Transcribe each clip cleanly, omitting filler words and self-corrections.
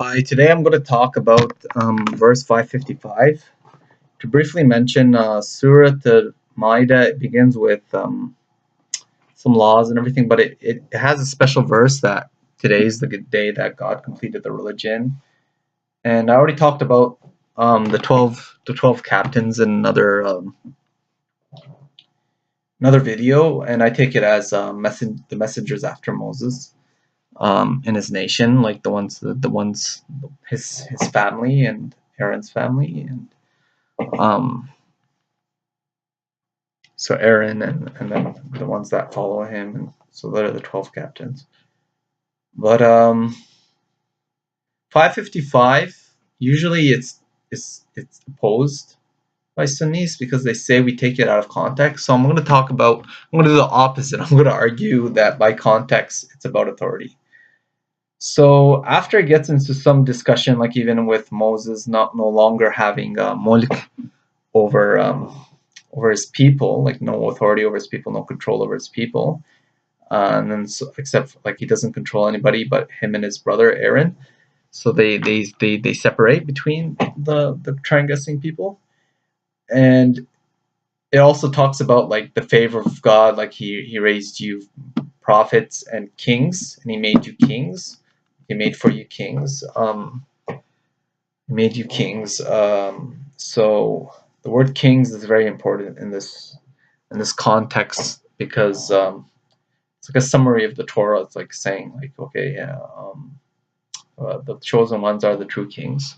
Hi, today I'm going to talk about verse 555. To briefly mention, Surah Al-Ma'idah, it begins with some laws and everything, but it has a special verse that today is the good day that God completed the religion. And I already talked about the 12 captains in another video, and I take it as the messengers after Moses. In his nation, like the ones his family and Aaron's family, and so Aaron and then the ones that follow him, and so that are the 12 captains. But 555 usually it's opposed by Sunnis because they say we take it out of context. So I'm going to do the opposite. I'm going to argue that by context it's about authority. So after it gets into some discussion, like even with Moses no longer having mulk over his people, like no authority over his people, no control over his people, and then except like he doesn't control anybody but him and his brother Aaron. So they separate between the transgressing people, and it also talks about like the favor of God, like he raised you prophets and kings, and he made you kings. He made for you kings. He made you kings. So the word kings is very important in this context because it's like a summary of the Torah. It's like saying like, okay, yeah, the chosen ones are the true kings,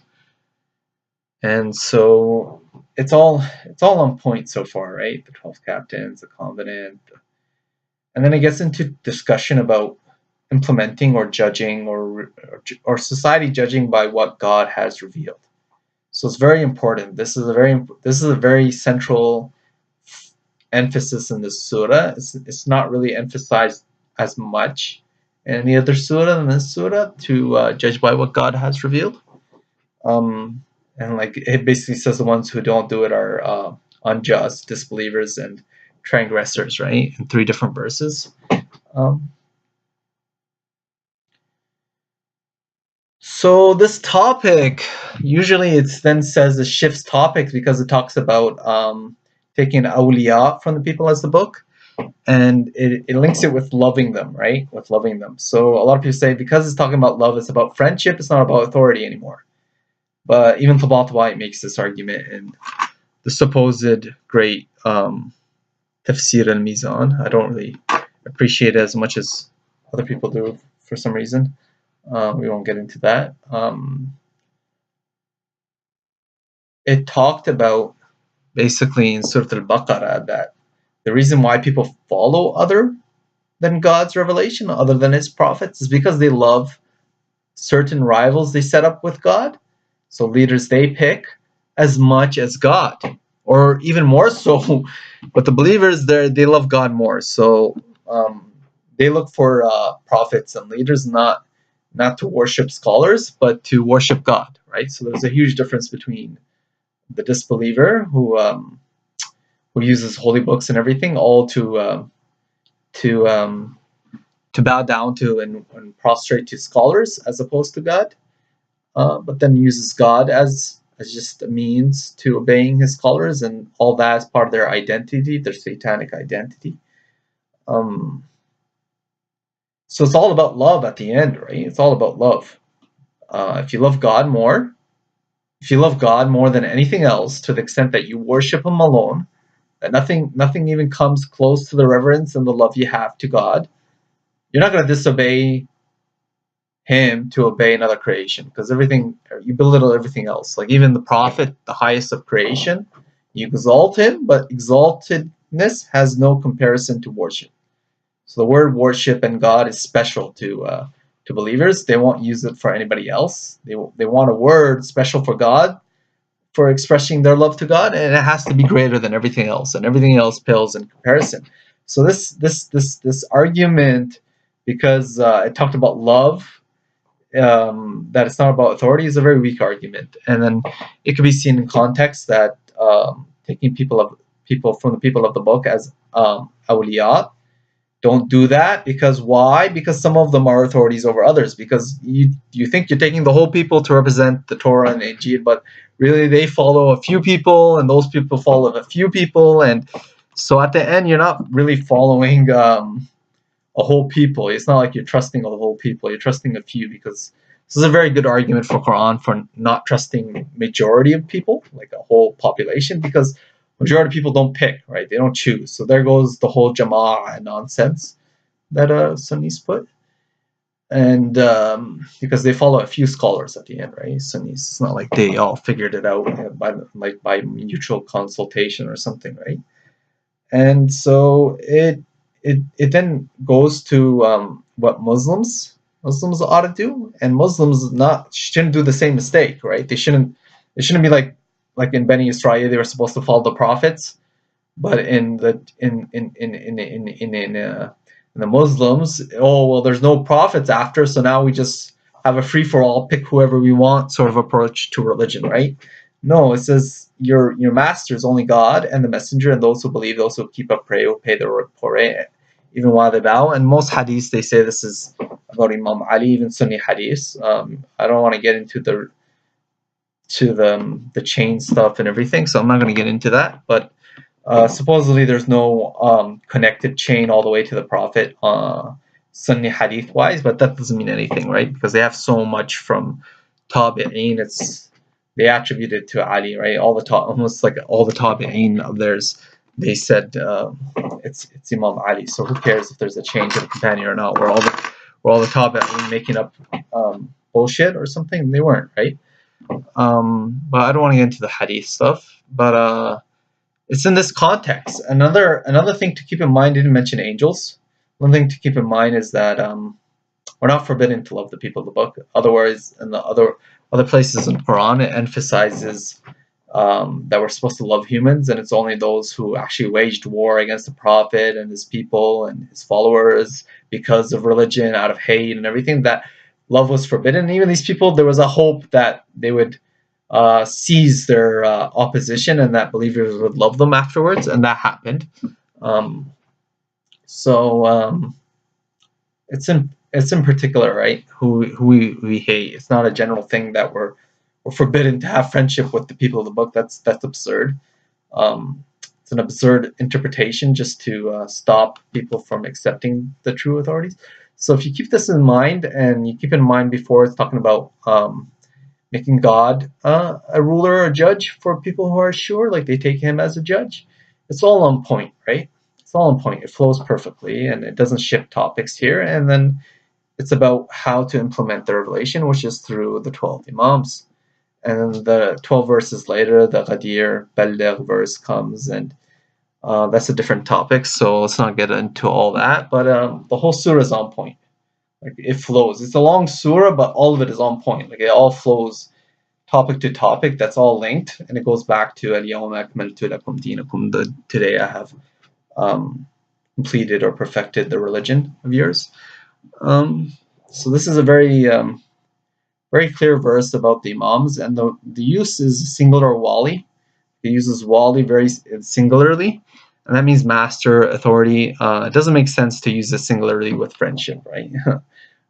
and so it's all on point so far, right? The 12 captains, the covenant, and then it gets into discussion about implementing or judging or society judging by what God has revealed. So it's very important. This is a very central emphasis in this surah. It's not really emphasized as much in any other surah than this surah to judge by what God has revealed. And like it basically says the ones who don't do it are unjust, disbelievers, and transgressors, right? In 3 different verses. So this topic, usually it then says it shifts topics because it talks about taking awliya from the people as the book, and it links it with loving them, right? With loving them. So a lot of people say because it's talking about love, it's about friendship, it's not about authority anymore. But even Tabatabai makes this argument in the supposed great Tafsir al-Mizan. I don't really appreciate it as much as other people do for some reason. We won't get into that. It talked about basically in Surah Al-Baqarah that the reason why people follow other than God's revelation, other than his prophets, is because they love certain rivals they set up with God. So leaders they pick as much as God, or even more so. But the believers they love God more. So they look for prophets and leaders not to worship scholars, but to worship God, right? So there's a huge difference between the disbeliever who uses holy books and everything, all to bow down to and prostrate to scholars as opposed to God, but then uses God as just a means to obeying his scholars, and all that is part of their identity, their satanic identity. So it's all about love at the end, right? It's all about love. If you love God more, than anything else, to the extent that you worship him alone, that nothing even comes close to the reverence and the love you have to God, you're not going to disobey him to obey another creation, because you belittle everything else. Like even the prophet, the highest of creation, you exalt him, but exaltedness has no comparison to worship. So the word worship and God is special to believers. They won't use it for anybody else. They want a word special for God, for expressing their love to God, and it has to be greater than everything else, and everything else pales in comparison. So this argument, because it talked about love, that it's not about authority, is a very weak argument. And then it could be seen in context that taking people from the people of the book as awliya don't do that. Because why? Because some of them are authorities over others. Because you think you're taking the whole people to represent the Torah and the Injil, but really they follow a few people, and those people follow a few people, and so at the end you're not really following a whole people. It's not like you're trusting the whole people. You're trusting a few, because this is a very good argument for Quran for not trusting majority of people, like a whole population, because majority of people don't pick, right? They don't choose. So there goes the whole Jama'ah nonsense that Sunnis put. And because they follow a few scholars at the end, right? Sunnis. It's not like they all figured it out by mutual consultation or something, right? And so it then goes to what Muslims ought to do, and Muslims not shouldn't do the same mistake, right? They shouldn't be like in Bani Israel, they were supposed to follow the prophets, but in the Muslims, oh well, there's no prophets after, so now we just have a free for all, pick whoever we want sort of approach to religion, right? No, it says your master is only God and the messenger, and those who believe, those who keep up prayer, will pay their pray even while they bow. And most hadiths, they say this is about Imam Ali, even Sunni hadiths. I don't want to get into the chain stuff and everything, so I'm not going to get into that. But supposedly there's no connected chain all the way to the Prophet, Sunni hadith wise, but that doesn't mean anything, right? Because they have so much from Tabi'een. They attribute it to Ali, right? Almost like all the Tabi'een of theirs, they said it's Imam Ali. So who cares if there's a chain to the companion or not? We're all the Tabi'een making up bullshit or something? They weren't, right? But I don't want to get into the hadith stuff. But it's in this context. Another thing to keep in mind, didn't mention angels. One thing to keep in mind is that we're not forbidden to love the people of the book. Otherwise, in the other places in Quran, it emphasizes that we're supposed to love humans, and it's only those who actually waged war against the Prophet and his people and his followers because of religion, out of hate and everything, that love was forbidden. And even these people, there was a hope that they would seize their opposition and that believers would love them afterwards, and that happened. So it's in particular, right? Who we hate. It's not a general thing that we're forbidden to have friendship with the people of the book. That's absurd. It's an absurd interpretation just to stop people from accepting the true authorities. So if you keep this in mind, and you keep in mind before it's talking about making God a ruler or a judge for people who are sure, like they take him as a judge, it's all on point, right? It's all on point. It flows perfectly, and it doesn't shift topics here. And then it's about how to implement the revelation, which is through the 12 Imams. And then the 12 verses later, the Ghadir Balligh verse comes, and that's a different topic, so let's not get into all that. But the whole surah is on point. Like it flows. It's a long surah, but all of it is on point. Like it all flows topic to topic. That's all linked, and it goes back to Al-Yawma akmaltu lakum dinakum. Today I have completed or perfected the religion of yours. So this is a very very clear verse about the Imams, and the use is singular wali. It uses wali very singularly, and that means master, authority. It doesn't make sense to use it singularly with friendship, right? I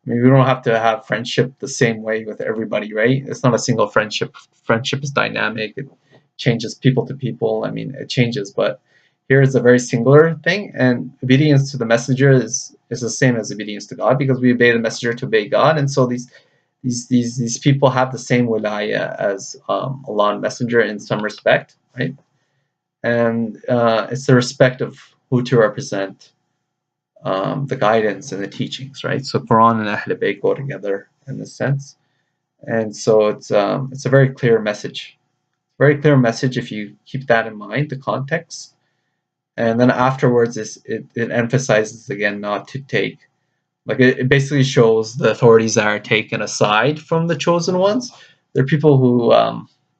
mean, we don't have to have friendship the same way with everybody, right? It's not a single friendship. Friendship is dynamic. It changes people to people. I mean, it changes, but here is a very singular thing, and obedience to the messenger is the same as obedience to God, because we obey the messenger to obey God, and so these people have the same wilaya as Allah and messenger in some respect, right? And it's the respect of who to represent the guidance and the teachings, right? So Quran and Ahlulbayt go together in this sense, and so it's a very clear message. Very clear message if you keep that in mind, the context. And then afterwards, it emphasizes again not to take, like it basically shows the authorities that are taken aside from the chosen ones. They're people who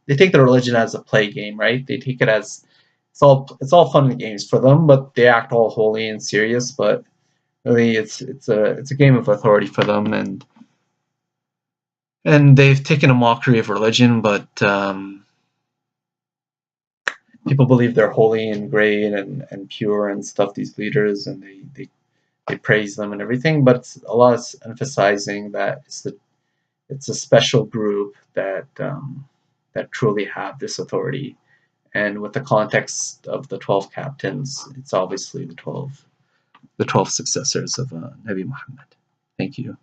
they take their religion as a play game, right? They take it as it's all fun and games for them, but they act all holy and serious. But really, it's a game of authority for them, and they've taken a mockery of religion, but people believe they're holy and great and pure and stuff, these leaders, and they praise them and everything, but Allah is emphasizing that it's a special group that that truly have this authority. And with the context of the 12 captains, it's obviously the 12 successors of Nabi Muhammad. Thank you.